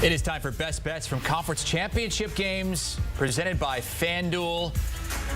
It is time for Best Bets from Conference Championship games presented by FanDuel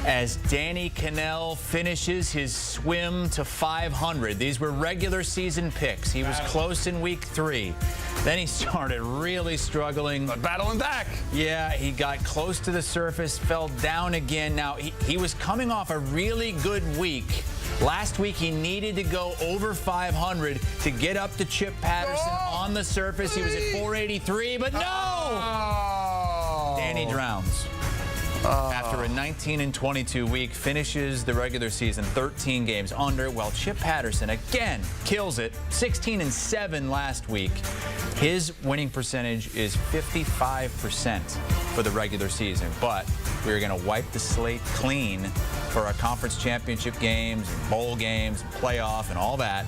as Danny Kanell finishes his swim to 500. These were regular season picks. He was close in week 3. Then he started really struggling. But battling back. Yeah, he got close to the surface, fell down again. Now, he was coming off a really good week. Last week, he needed to go over 500 to get up to Chip Patterson on the surface. He was at 483, but no! Danny drowns. After a 19-22 week, finishes the regular season 13 games under, while Chip Patterson again kills it, 16-7 last week. His winning percentage is 55% for the regular season, but we're going to wipe the slate clean for our conference championship games, and bowl games, and playoff, and all that.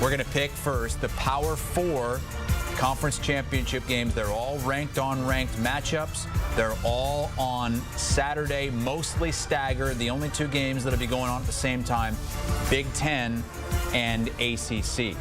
We're going to pick first the Power 4 conference championship games. They're all ranked on ranked matchups. They're all on Saturday, mostly staggered. The only 2 games that'll be going on at the same time, Big Ten and ACC.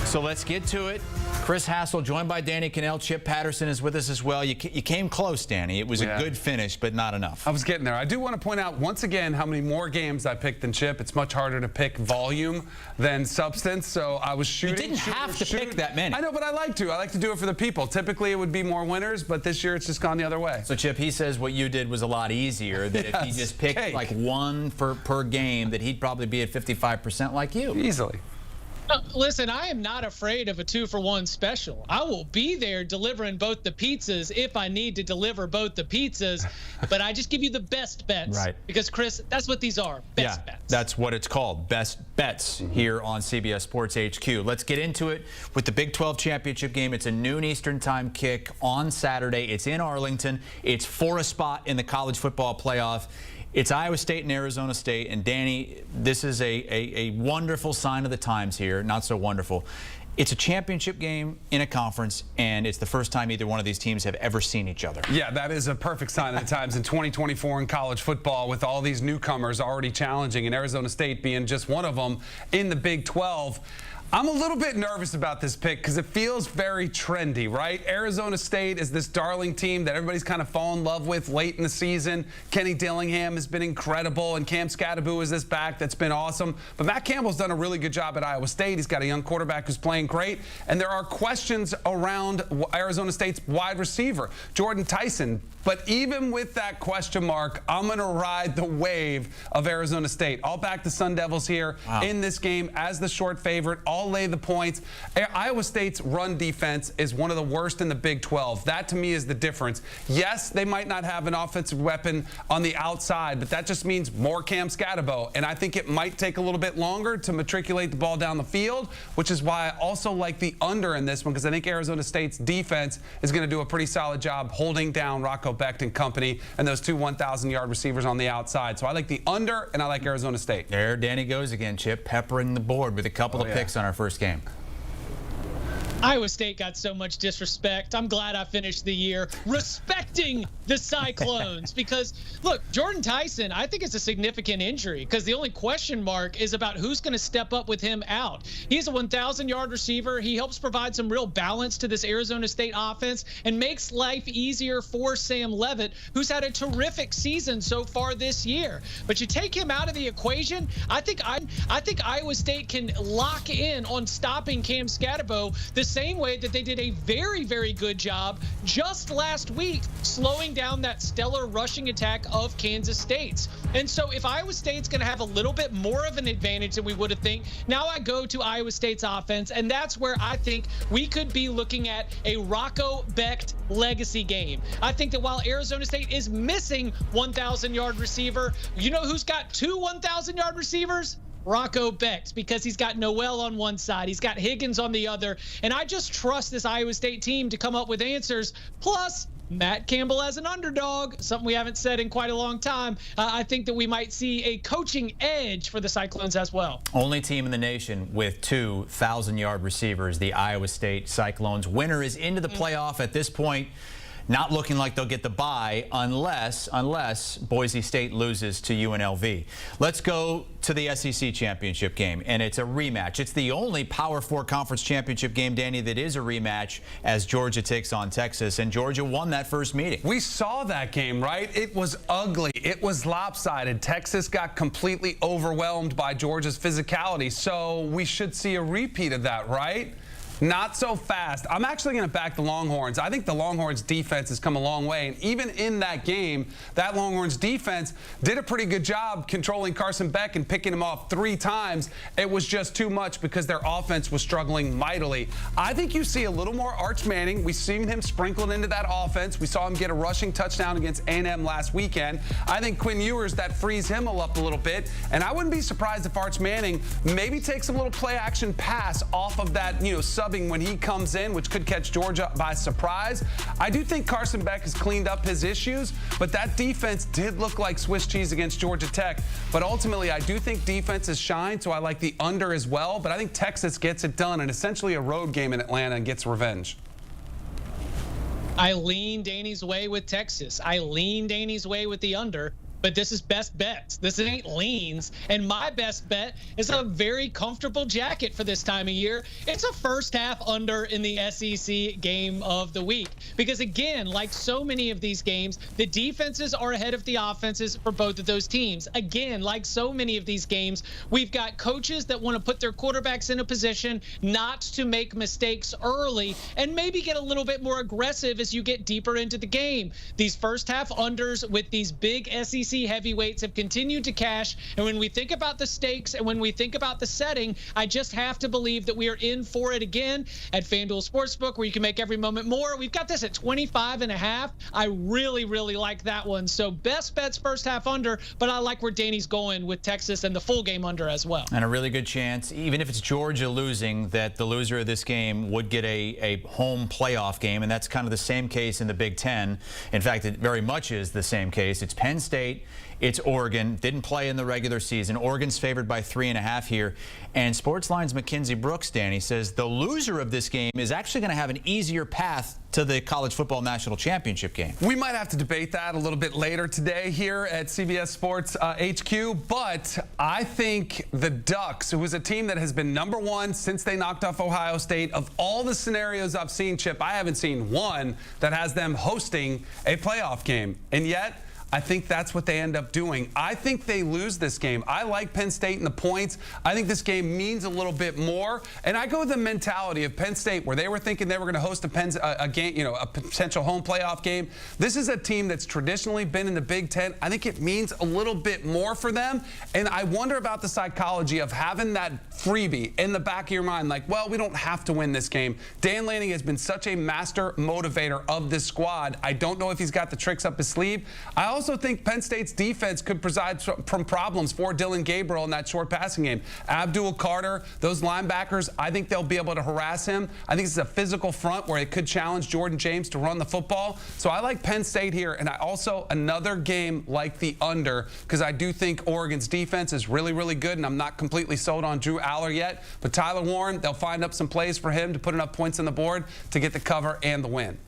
So let's get to it. Chris Hassel, joined by Danny Kanell. Chip Patterson is with us as well. You came close, Danny. It was a good finish, but not enough. I was getting there. I do want to point out once again how many more games I picked than Chip. It's much harder to pick volume than substance, so I was shooting. You didn't have to pick that many. I know, but I like to. I like to do it for the people. Typically, it would be more winners, but this year it's just gone the other way. So, Chip, he says what you did was a lot easier, that if he just picked like 1 per game, that he'd probably be at 55% like you. Easily. Listen, I am not afraid of a 2-for-1 special. I will be there delivering both the pizzas if I need to deliver both the pizzas, but I just give you the best bets. Right. Because, Chris, that's what these are, best bets. That's what it's called, best bets here on CBS Sports HQ. Let's get into it with the Big 12 championship game. It's a noon Eastern time kick on Saturday. It's in Arlington. It's for a spot in the college football playoff. It's Iowa State and Arizona State. And, Danny, this is a wonderful sign of the times here. Not so wonderful. It's a championship game in a conference, and it's the first time either one of these teams have ever seen each other. Yeah, that is a perfect sign of the times in 2024 in college football, with all these newcomers already challenging, and Arizona State being just one of them in the Big 12. I'm a little bit nervous about this pick because it feels very trendy, right? Arizona State is this darling team that everybody's kind of fallen in love with late in the season. Kenny Dillingham has been incredible, and Cam Scadaboo is this back that's been awesome. But Matt Campbell's done a really good job at Iowa State. He's got a young quarterback who's playing great, and there are questions around Arizona State's wide receiver, Jordan Tyson. But even with that question mark, I'm going to ride the wave of Arizona State. I'll back the Sun Devils here in this game as the short favorite. I'll lay the points. Iowa State's run defense is one of the worst in the Big 12. That, to me, is the difference. Yes, they might not have an offensive weapon on the outside, but that just means more Cam Scadaboo. And I think it might take a little bit longer to matriculate the ball down the field, which is why I also like the under in this one, because I think Arizona State's defense is going to do a pretty solid job holding down Rocco Becht and company and those 2 1,000-yard receivers on the outside. So I like the under, and I like Arizona State. There Danny goes again, Chip, peppering the board with a couple of picks on our first game. Iowa State got so much disrespect. I'm glad I finished the year respecting the Cyclones because, look, Jordan Tyson, I think it's a significant injury because the only question mark is about who's going to step up with him out. He's a 1,000-yard receiver. He helps provide some real balance to this Arizona State offense and makes life easier for Sam Leavitt, who's had a terrific season so far this year. But you take him out of the equation, I think Iowa State can lock in on stopping Cam Scadaboo the same way that they did a very, very good job just last week slowing down that stellar rushing attack of Kansas State's. And so if Iowa State's going to have a little bit more of an advantage than we would have think, now I go to Iowa State's offense, and that's where I think we could be looking at a Rocco Becht legacy game. I think that while Arizona State is missing 1,000-yard receiver, you know who's got 2 1,000-yard receivers? Rocco Becht, because he's got Noel on one side, he's got Higgins on the other, and I just trust this Iowa State team to come up with answers. Plus, Matt Campbell as an underdog, something we haven't said in quite a long time. I think that we might see a coaching edge for the Cyclones as well. Only team in the nation with 2 1,000-yard receivers, the Iowa State Cyclones. Winner is into the playoff at this point. not looking like they'll get the bye unless Boise State loses to UNLV. Let's go to the SEC championship game, and it's a rematch. It's the only Power 4 conference championship game, Danny, that is a rematch as Georgia takes on Texas, and Georgia won that first meeting. We saw that game, right? It was ugly. It was lopsided. Texas got completely overwhelmed by Georgia's physicality, so we should see a repeat of that, right? Not so fast. I'm actually going to back the Longhorns. I think the Longhorns defense has come a long way. And even in that game, that Longhorns defense did a pretty good job controlling Carson Beck and picking him off 3 times. It was just too much because their offense was struggling mightily. I think you see a little more Arch Manning. We've seen him sprinkled into that offense. We saw him get a rushing touchdown against A&M last weekend. I think Quinn Ewers, that frees him up a little bit. And I wouldn't be surprised if Arch Manning maybe takes a little play action pass off of that, subbing when he comes in, which could catch Georgia by surprise. I do think Carson Beck has cleaned up his issues, but that defense did look like Swiss cheese against Georgia Tech. But ultimately, I do think defenses shine, so I like the under as well. But I think Texas gets it done, and essentially a road game in Atlanta and gets revenge. I lean Danny's way with Texas. I lean Danny's way with the under. But this is best bets. This ain't leans. And my best bet is a very comfortable jacket for this time of year. It's a first half under in the SEC game of the week. Because again, like so many of these games, the defenses are ahead of the offenses for both of those teams. Again, like so many of these games, we've got coaches that want to put their quarterbacks in a position not to make mistakes early and maybe get a little bit more aggressive as you get deeper into the game. These first half unders with these big SEC heavyweights have continued to cash, and when we think about the stakes and when we think about the setting, I just have to believe that we are in for it again at FanDuel Sportsbook, where you can make every moment more. We've got this at 25.5. I really like that one. So best bets first half under, but I like where Danny's going with Texas and the full game under as well. And a really good chance, even if it's Georgia losing, that the loser of this game would get a home playoff game, and that's kind of the same case in the Big Ten. In fact, it very much is the same case. It's Penn State. It's Oregon. Didn't play in the regular season. Oregon's favored by 3.5 here. And Sportsline's Mackenzie Brooks, Danny, says the loser of this game is actually going to have an easier path to the college football national championship game. We might have to debate that a little bit later today here at CBS Sports HQ, but I think the Ducks, who is a team that has been #1 since they knocked off Ohio State, of all the scenarios I've seen, Chip, I haven't seen one that has them hosting a playoff game. And yet, I think that's what they end up doing. I think they lose this game. I like Penn State in the points. I think this game means a little bit more. And I go with the mentality of Penn State, where they were thinking they were going to host a game, a potential home playoff game. This is a team that's traditionally been in the Big Ten. I think it means a little bit more for them. And I wonder about the psychology of having that freebie in the back of your mind, like, well, we don't have to win this game. Dan Lanning has been such a master motivator of this squad. I don't know if he's got the tricks up his sleeve. I also think Penn State's defense could preside from problems for Dylan Gabriel in that short passing game. Abdul Carter, those linebackers, I think they'll be able to harass him. I think this is a physical front where it could challenge Jordan James to run the football. So I like Penn State here, and I also another game like the under, because I do think Oregon's defense is really good, and I'm not completely sold on Drew Aller yet. But Tyler Warren, they'll find up some plays for him to put enough points on the board to get the cover and the win.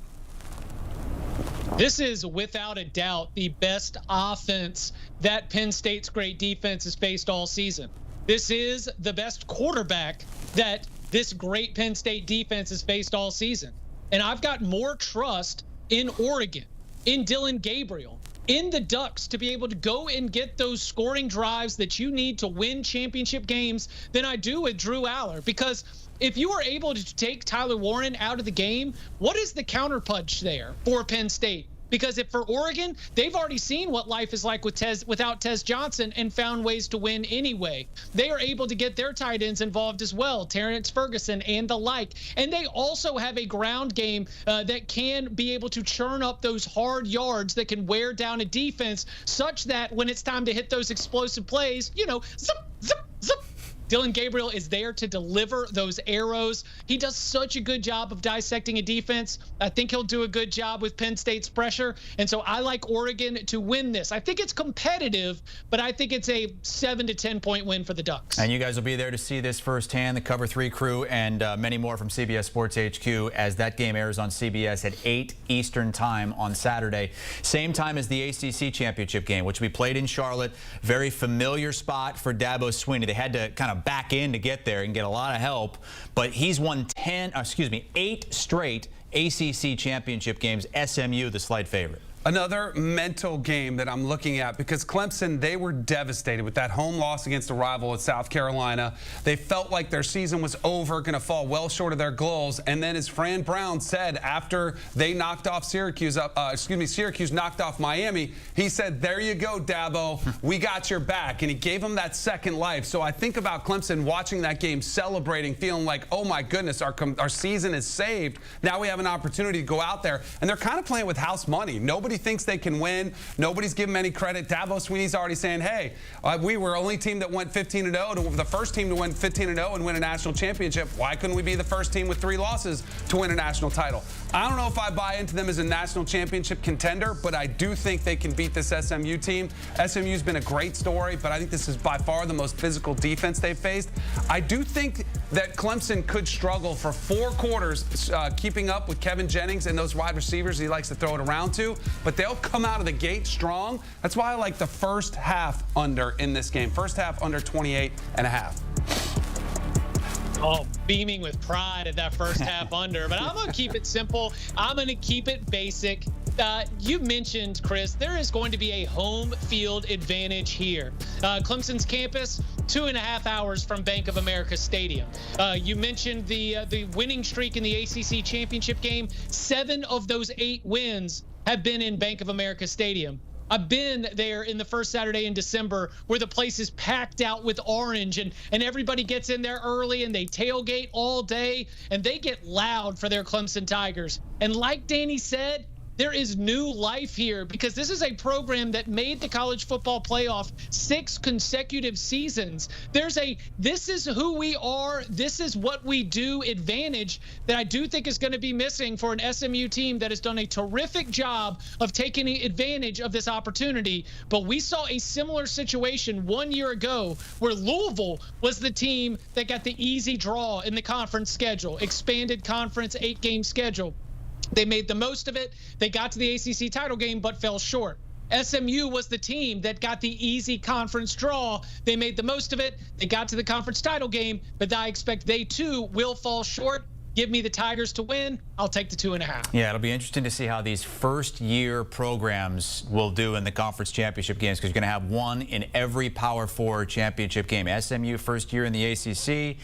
This is without a doubt the best offense that Penn State's great defense has faced all season. This is the best quarterback that this great Penn State defense has faced all season. And I've got more trust in Oregon, in Dylan Gabriel, in the Ducks to be able to go and get those scoring drives that you need to win championship games than I do with Drew Aller. Because if you are able to take Tyler Warren out of the game, what is the counterpunch there for Penn State? Because if for Oregon, they've already seen what life is like without Tez Johnson and found ways to win anyway. They are able to get their tight ends involved as well, Terrence Ferguson and the like. And they also have a ground game that can be able to churn up those hard yards that can wear down a defense, such that when it's time to hit those explosive plays, zip, zip, zip, Dylan Gabriel is there to deliver those arrows. He does such a good job of dissecting a defense. I think he'll do a good job with Penn State's pressure. And so I like Oregon to win this. I think it's competitive, but I think it's a 7 to 10 point win for the Ducks. And you guys will be there to see this firsthand, the Cover 3 crew and many more from CBS Sports HQ as that game airs on CBS at 8 Eastern time on Saturday. Same time as the ACC championship game, which we played in Charlotte. Very familiar spot for Dabo Swinney. They had to kind of back in to get there and get a lot of help, but he's won 8 straight ACC championship games. SMU the slight favorite. Another mental game that I'm looking at, because Clemson, they were devastated with that home loss against a rival at South Carolina. They felt like their season was over, going to fall well short of their goals. And then, as Fran Brown said after they knocked off Syracuse knocked off Miami, he said, "There you go, Dabo, we got your back." And he gave them that second life. So I think about Clemson watching that game, celebrating, feeling like, oh my goodness, our season is saved. Now we have an opportunity to go out there, and they're kind of playing with house money. Nobody thinks they can win. Nobody's giving them any credit. Dabo Swinney's already saying, hey, we were the only team that went 15-0, the first team to win 15-0 and win a national championship. Why couldn't we be the first team with 3 losses to win a national title? I don't know if I buy into them as a national championship contender, but I do think they can beat this SMU team. SMU's been a great story, but I think this is by far the most physical defense they've faced. I do think that Clemson could struggle for 4 quarters keeping up with Kevin Jennings and those wide receivers he likes to throw it around to, but they'll come out of the gate strong. That's why I like the first half under in this game. First half under 28.5. Oh, beaming with pride at that first half under. But I'm going to keep it simple. I'm going to keep it basic. You mentioned, Chris, there is going to be a home field advantage here. Clemson's campus, 2.5 hours from Bank of America Stadium. You mentioned the winning streak in the ACC championship game. 7 of those 8 wins have been in Bank of America Stadium. I've been there in the first Saturday in December where the place is packed out with orange and everybody gets in there early and they tailgate all day and they get loud for their Clemson Tigers. And like Danny said, there is new life here because this is a program that made the college football playoff 6 consecutive seasons. There's a this is who we are, this is what we do advantage that I do think is going to be missing for an SMU team that has done a terrific job of taking advantage of this opportunity. But we saw a similar situation 1 year ago where Louisville was the team that got the easy draw in the conference schedule, expanded conference 8-game schedule. They made the most of it. They got to the ACC title game, but fell short. SMU was the team that got the easy conference draw. They made the most of it. They got to the conference title game, but I expect they too will fall short. Give me the Tigers to win. I'll take the 2.5. Yeah, it'll be interesting to see how these first-year programs will do in the conference championship games because you're going to have one in every Power 4 championship game. SMU first year in the ACC,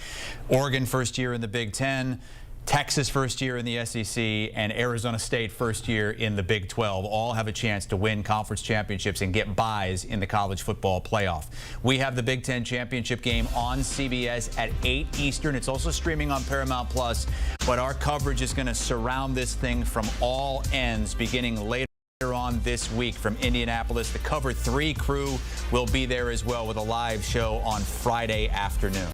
Oregon first year in the Big Ten, Texas first year in the SEC, and Arizona State first year in the Big 12 all have a chance to win conference championships and get buys in the college football playoff. We have the Big Ten championship game on CBS at 8 Eastern. It's also streaming on Paramount Plus, but our coverage is going to surround this thing from all ends beginning later on this week from Indianapolis. The Cover 3 crew will be there as well with a live show on Friday afternoon.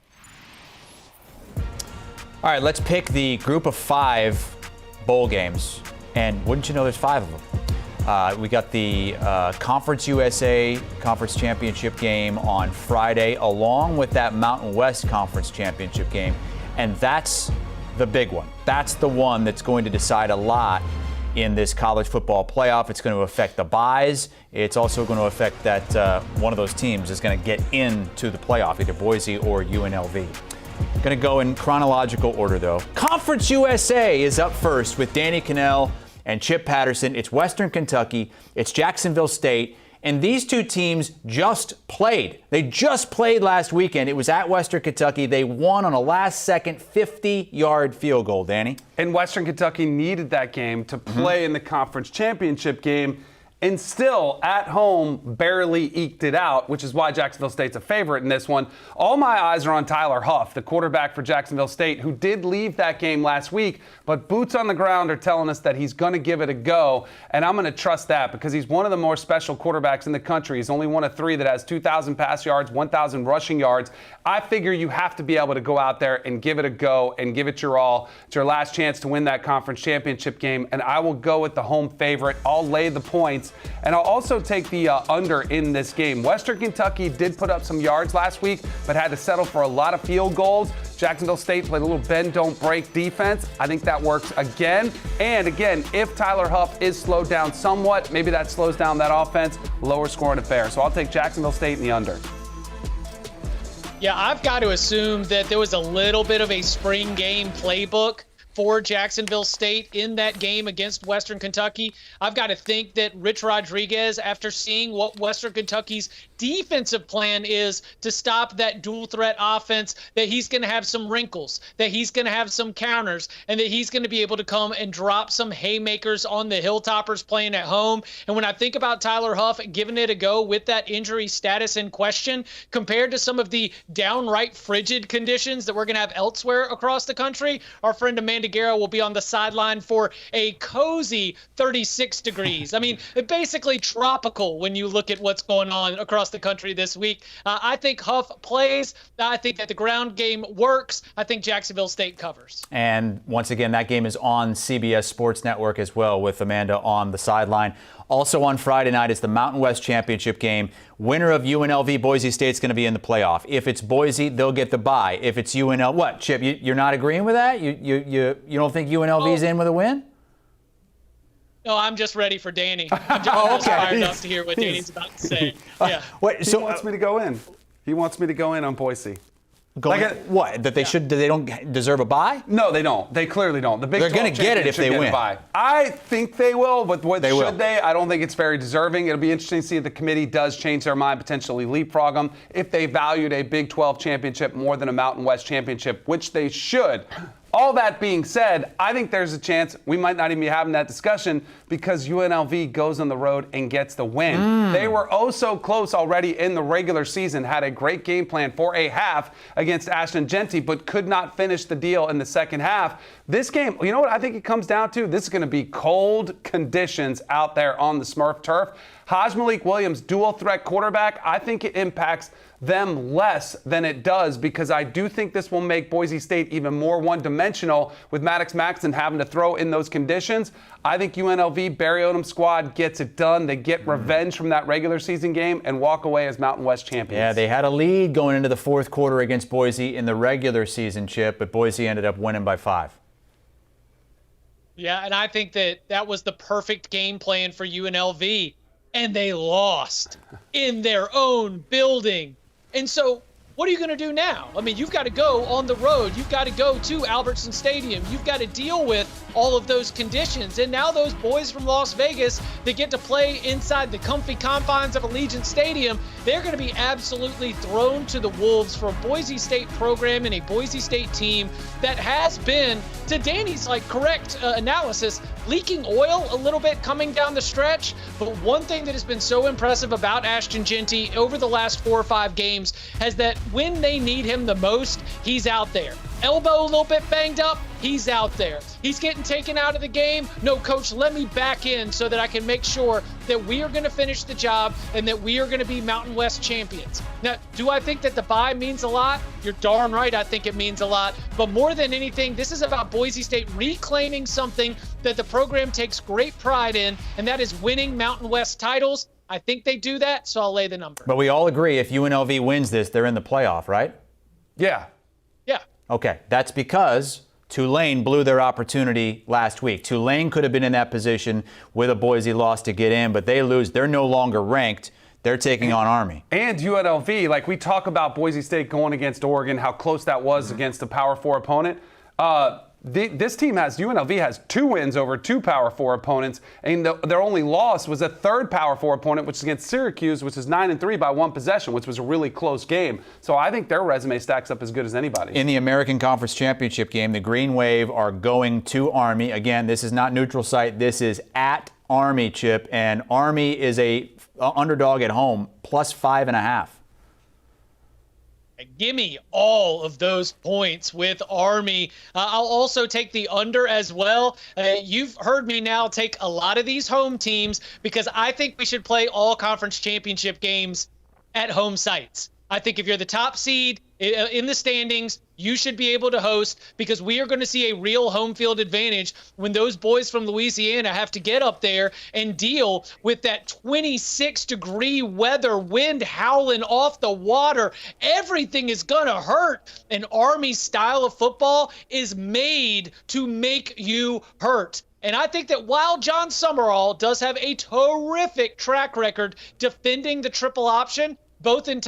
All right, let's pick the group of 5 bowl games. And wouldn't you know, there's 5 of them. We got the Conference USA Conference Championship game on Friday, along with that Mountain West Conference Championship game. And that's the big one. That's the one that's going to decide a lot in this college football playoff. It's going to affect the buys. It's also going to affect that one of those teams is going to get into the playoff, either Boise or UNLV. Going to go in chronological order, though. Conference USA is up first with Danny Kanell and Chip Patterson. It's Western Kentucky. It's Jacksonville State. And these two teams just played. They just played last weekend. It was at Western Kentucky. They won on a last-second 50-yard field goal, Danny. And Western Kentucky needed that game to play in the conference championship game. and still at home barely eked it out, which is why Jacksonville State's a favorite in this one. All my eyes are on Tyler Huff, the quarterback for Jacksonville State, who did leave that game last week, but boots on the ground are telling us that he's going to give it a go, and I'm going to trust that because he's one of the more special quarterbacks in the country. He's only one of 3 that has 2,000 pass yards, 1,000 rushing yards. I figure you have to be able to go out there and give it a go and give it your all. It's your last chance to win that conference championship game, and I will go with the home favorite. I'll lay the points. And I'll also take the under in this game. Western Kentucky did put up some yards last week, but had to settle for a lot of field goals. Jacksonville State played a little bend, don't break defense. I think that works again. And again, if Tyler Huff is slowed down somewhat, maybe that slows down that offense, lower scoring affair. So I'll take Jacksonville State in the under. Yeah, I've got to assume that there was a little bit of a spring game playbook for Jacksonville State in that game against Western Kentucky. I've got to think that Rich Rodriguez, after seeing what Western Kentucky's defensive plan is to stop that dual threat offense, that he's going to have some wrinkles, that he's going to have some counters, and that he's going to be able to come and drop some haymakers on the Hilltoppers playing at home. And when I think about Tyler Huff giving it a go with that injury status in question, compared to some of the downright frigid conditions that we're going to have elsewhere across the country, our friend Amanda Guerra will be on the sideline for a cozy 36 degrees. I mean, basically tropical when you look at what's going on across the country this week. I think Huff plays. I think that the ground game works. I think Jacksonville State covers. And once again, that game is on CBS Sports Network as well, with Amanda on the sideline. Also on Friday night is the Mountain West Championship game. Winner of UNLV Boise State's going to be in the playoff. If it's Boise, they'll get the bye. If it's UNLV, what, Chip? You're not agreeing with that? You don't think UNLV's in with a win? No, I'm just ready for Danny. I'm just fired up to hear what Danny's about to say. Yeah. Wait, so he wants me to go in. He wants me to go in on Boise. What? That they don't deserve a bye? No, they don't. They clearly don't. They're going to get it if they win. I think they will, but should they? I don't think it's very deserving. It'll be interesting to see if the committee does change their mind, potentially leapfrog them, if they valued a Big 12 championship more than a Mountain West championship, which they should. All that being said, I think there's a chance we might not even be having that discussion because UNLV goes on the road and gets the win. They were oh so close already in the regular season, had a great game plan for a half against Ashton Genty, but could not finish the deal in the second half. This game, you know what I think it comes down to? This is going to be cold conditions out there on the Smurf turf. Haj Malik Williams, dual threat quarterback, I think it impacts them less than it does because I do think this will make Boise State even more one-dimensional with Maddox Maxson having to throw in those conditions. I think UNLV, Barry Odom squad gets it done. They get revenge from that regular season game and walk away as Mountain West champions. Yeah, they had a lead going into the fourth quarter against Boise in the regular season, Chip, but Boise ended up winning by 5. Yeah, and I think that was the perfect game plan for UNLV. And they lost in their own building. And so what are you going to do now? I mean, you've got to go on the road. You've got to go to Albertson Stadium. You've got to deal with all of those conditions. And now those boys from Las Vegas that get to play inside the comfy confines of Allegiant Stadium, they're going to be absolutely thrown to the wolves for a Boise State program and a Boise State team that has been, to Danny's correct analysis, leaking oil a little bit coming down the stretch. But one thing that has been so impressive about Ashton Genty over the last 4 or 5 games is that when they need him the most, he's out there. Elbow a little bit banged up, he's out there. He's getting taken out of the game. No, coach, let me back in so that I can make sure that we are going to finish the job and that we are going to be Mountain West champions. Now, do I think that the bye means a lot? You're darn right I think it means a lot. But more than anything, this is about Boise State reclaiming something that the program takes great pride in, and that is winning Mountain West titles. I think they do that, so I'll lay the number. But we all agree if UNLV wins this, they're in the playoff, right? Yeah. Yeah. Okay, that's because Tulane blew their opportunity last week. Tulane could have been in that position with a Boise loss to get in, but they lose. They're no longer ranked. They're taking on Army. And UNLV, we talk about Boise State going against Oregon, how close that was against a Power 4 opponent. This team UNLV has 2 wins over 2 Power 4 opponents, and their only loss was a third Power 4 opponent, which is against Syracuse, which is 9-3 by 1 possession, which was a really close game. So I think their resume stacks up as good as anybody. In the American Conference Championship game, the Green Wave are going to Army. Again, this is not neutral site. This is at Army, Chip, and Army is a underdog at home, plus 5.5. Give me all of those points with Army. I'll also take the under as well. You've heard me now take a lot of these home teams because I think we should play all conference championship games at home sites. I think if you're the top seed in the standings, you should be able to host because we are going to see a real home field advantage when those boys from Louisiana have to get up there and deal with that 26-degree weather, wind howling off the water. Everything is going to hurt. An Army style of football is made to make you hurt. And I think that while John Summerall does have a terrific track record defending the triple option, both in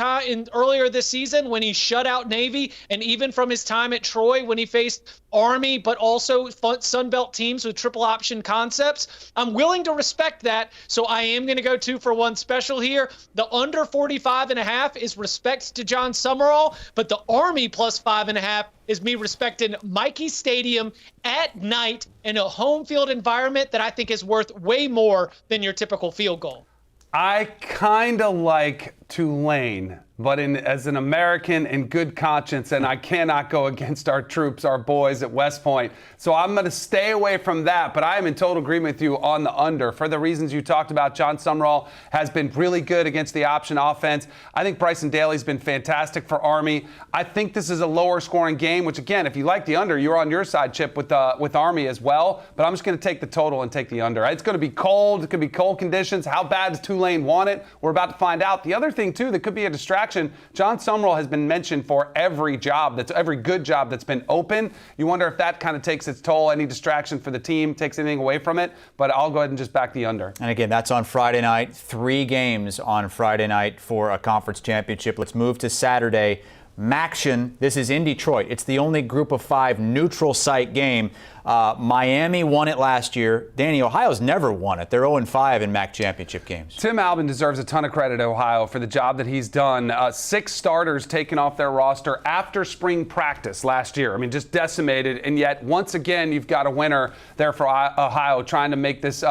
earlier this season when he shut out Navy, and even from his time at Troy when he faced Army, but also Sun Belt teams with triple option concepts. I'm willing to respect that, so I am going to go 2-for-1 special here. The under 45.5 is respect to John Summerall, but the Army plus 5.5 is me respecting Mikey Stadium at night in a home field environment that I think is worth way more than your typical field goal. I kind of like Tulane, but as an American in good conscience, and I cannot go against our troops, our boys at West Point. So I'm going to stay away from that, but I am in total agreement with you on the under. For the reasons you talked about, John Summerall has been really good against the option offense. I think Bryson Daly's been fantastic for Army. I think this is a lower scoring game, which again, if you like the under, you're on your side, Chip, with Army as well. But I'm just going to take the total and take the under. It's going to be cold. It could be cold conditions. How bad does Tulane want it? We're about to find out. The other thing, too, that could be a distraction, John Summerall has been mentioned for every good job that's been open. You wonder if that kind of takes its toll, any distraction for the team, takes anything away from it. But I'll go ahead and just back the under. And again, that's on Friday night. 3 games on Friday night for a conference championship. Let's move to Saturday. Maction, this is in Detroit. It's the only group of 5 neutral site game. Miami won it last year. Danny, Ohio's never won it. They're 0-5 in MAC championship games. Tim Albin deserves a ton of credit to Ohio for the job that he's done. 6 starters taken off their roster after spring practice last year. I mean, just decimated. And yet, once again, you've got a winner there for Ohio trying to make this,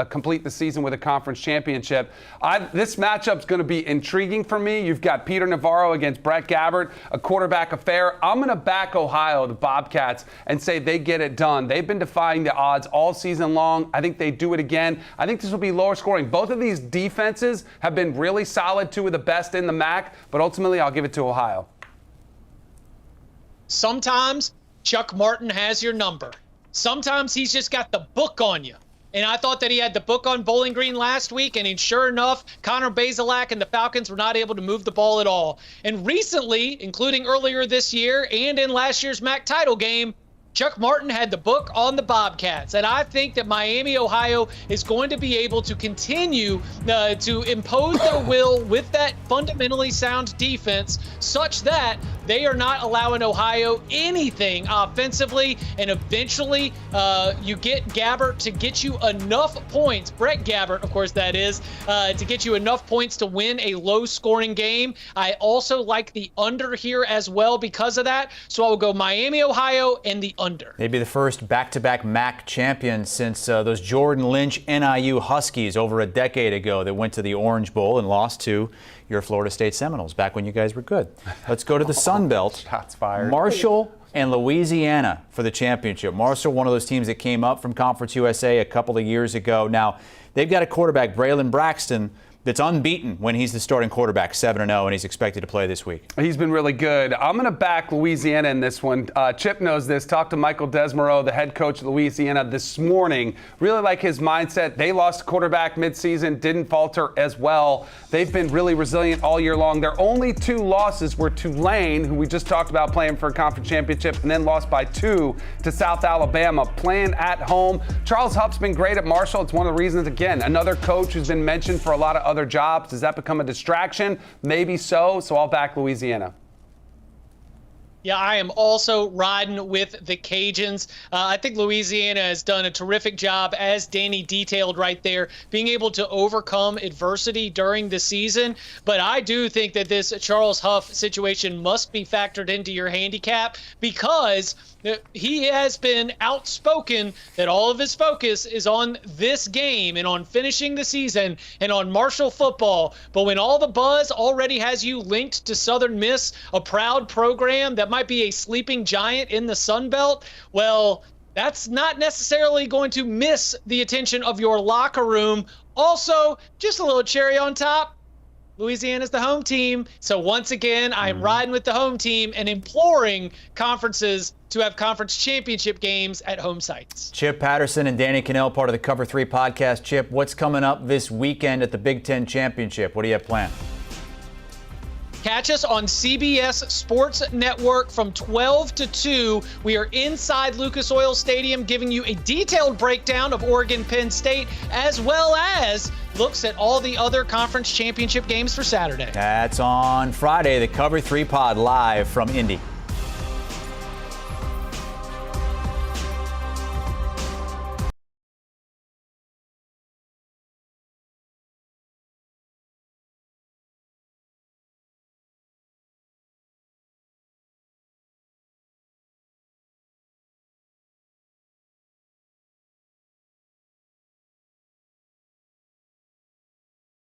complete the season with a conference championship. This matchup's going to be intriguing for me. You've got Peter Navarro against Brett Gabbert, a quarterback affair. I'm going to back Ohio, the Bobcats, and say they get it done. They've been defying the odds all season long. I think they do it again. I think this will be lower scoring. Both of these defenses have been really solid, 2 of the best in the MAC, but ultimately I'll give it to Ohio. Sometimes Chuck Martin has your number. Sometimes he's just got the book on you. And I thought that he had the book on Bowling Green last week, and sure enough, Connor Bazelak and the Falcons were not able to move the ball at all. And recently, including earlier this year and in last year's MAC title game, Chuck Martin had the book on the Bobcats, and I think that Miami, Ohio is going to be able to continue to impose their will with that fundamentally sound defense such that they are not allowing Ohio anything offensively, and eventually you get Gabbert to get you enough points, Brett Gabbert, of course that is, to get you enough points to win a low-scoring game. I also like the under here as well because of that, so I will go Miami, Ohio, and the under. They'd be the first back-to-back MAC champions since those Jordan Lynch NIU Huskies over a decade ago that went to the Orange Bowl and lost to your Florida State Seminoles back when you guys were good. Let's go to the Sun Belt. Shots fired. Marshall and Louisiana for the championship. Marshall, one of those teams that came up from Conference USA a couple of years ago. Now, they've got a quarterback, Braylon Braxton, that's unbeaten when he's the starting quarterback, 7-0, and he's expected to play this week. He's been really good. I'm going to back Louisiana in this one. Chip knows this. Talked to Michael Desmareau, the head coach of Louisiana, this morning. Really like his mindset. They lost a quarterback midseason, didn't falter as well. They've been really resilient all year long. Their only 2 losses were Tulane, who we just talked about playing for a conference championship, and then lost by 2 to South Alabama, playing at home. Charles Huff's been great at Marshall. It's one of the reasons, again, another coach who's been mentioned for a lot of other jobs. Does that become a distraction? Maybe so. So I'll back Louisiana. Yeah, I am also riding with the Cajuns. I think Louisiana has done a terrific job, as Danny detailed right there, being able to overcome adversity during the season. But I do think that this Charles Huff situation must be factored into your handicap because He has been outspoken that all of his focus is on this game and on finishing the season and on Marshall football. But when all the buzz already has you linked to Southern Miss, a proud program that might be a sleeping giant in the Sun Belt, well, that's not necessarily going to miss the attention of your locker room. Also, just a little cherry on top, Louisiana's the home team. So once again, I'm riding with the home team and imploring conferences to have conference championship games at home sites. Chip Patterson and Danny Kanell, part of the Cover 3 podcast. Chip, what's coming up this weekend at the Big Ten Championship? What do you have planned? Catch us on CBS Sports Network from 12 to 2. We are inside Lucas Oil Stadium giving you a detailed breakdown of Oregon Penn State, as well as looks at all the other conference championship games for Saturday. That's on Friday, the Cover 3 pod live from Indy.